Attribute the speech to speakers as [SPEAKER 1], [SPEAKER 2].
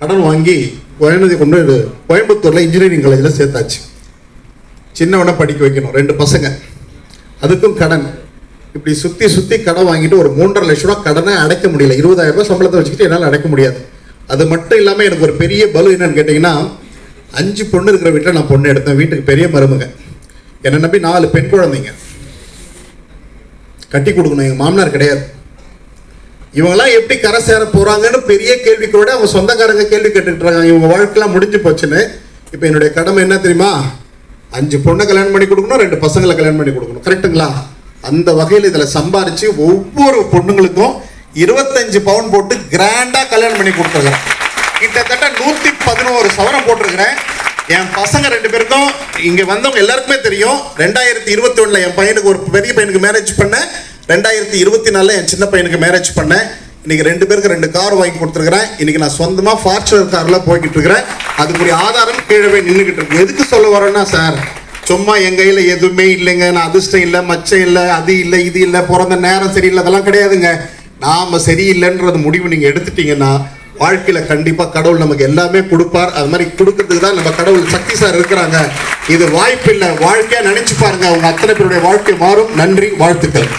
[SPEAKER 1] கடன் வாங்கி குழந்தை கொண்டு கோயம்புத்தூரில் இன்ஜினியரிங் காலேஜில் சேர்த்தாச்சு. சின்னவனை படிக்க வைக்கணும், 2 பசங்க, அதுக்கும் கடன். இப்படி சுற்றி சுற்றி கடன் வாங்கிட்டு ஒரு 3.5 லட்ச ரூபா கடனை அடைக்க முடியல. 20,000 ரூபாய் சம்பளத்தை வச்சுக்கிட்டு என்னால் அடைக்க முடியாது. அது மட்டும் இல்லாமல் எனக்கு ஒரு பெரிய பலு என்னன்னு கேட்டிங்கன்னா, 5 பொண்ணு இருக்கிற வீட்டில் நான் பொண்ணு எடுத்தேன். வீட்டுக்கு பெரிய மருமக, என்னை நம்பி 4 பெண் குழந்தைங்க கட்டி கொடுக்கணும். எங்கள் மாமனார் கிடையாது. இவங்கெல்லாம் எப்படி கரை சேர போகிறாங்கன்னு பெரிய கேள்விக்கூட அவங்க சொந்தக்காரங்க கேள்வி கேட்டுக்கிட்டு இருக்காங்க. இவங்க வாழ்க்கைலாம் முடிஞ்சு போச்சுன்னு. இப்போ என்னுடைய கடமை என்ன தெரியுமா? 5 பொண்ணை கல்யாணம் பண்ணி கொடுக்கணும், 2 பசங்களை கல்யாணம் பண்ணி கொடுக்கணும். கரெக்டுங்களா? அந்த வகையில் இதில் சம்பாரித்து ஒவ்வொரு பொண்ணுங்களுக்கும் 25 பவுன் போட்டு கிராண்டாக கல்யாணம் பண்ணி கொடுத்துருக்குறேன். கிட்டத்தட்ட 111 சவரம் போட்டிருக்கிறேன். என் பசங்க 2 பேருக்கும் இங்கே வந்தவங்க எல்லாருக்குமே தெரியும். 2021 என் பையனுக்கு, ஒரு பெரிய பையனுக்கு மேரேஜ் பண்ணேன். 2024 என் சின்ன பையனுக்கு மேரேஜ் பண்ணேன். இன்னைக்கு 2 பேருக்கு 2 கார் வாங்கி கொடுத்துருக்கிறேன். இன்னைக்கு நான் சொந்தமாக ஃபார்ச்சுனர் காரில் போய்கிட்டு இருக்கிறேன். அதுக்குரிய ஆதாரம் கீழே நின்றுக்கிட்டு இருக்கு. எதுக்கு சொல்ல வரேன்னா சார், சும்மா என் கையில் எதுவுமே இல்லைங்க, நான் அதிர்ஷ்டம் இல்லை, மச்சம் இல்லை, அது இல்லை, இது இல்லை, பிறந்த நேரம் சரியில்லை, அதெல்லாம் கிடையாதுங்க. நாம் சரியில்லைன்றது முடிவு நீங்கள் எடுத்துட்டீங்கன்னா வாழ்க்கையில் கண்டிப்பாக கடவுள் நமக்கு எல்லாமே கொடுப்பார். அது மாதிரி கொடுக்கறதுக்கு தான் நம்ம கடவுள் சக்தி சார் இருக்கிறாங்க. இது வாய்ப்பு இல்லை, வாழ்க்கையாக நினைச்சு பாருங்க. அவங்க அத்தனை பேருடைய வாழ்க்கை மாறும். நன்றி, வாழ்த்துக்கள்.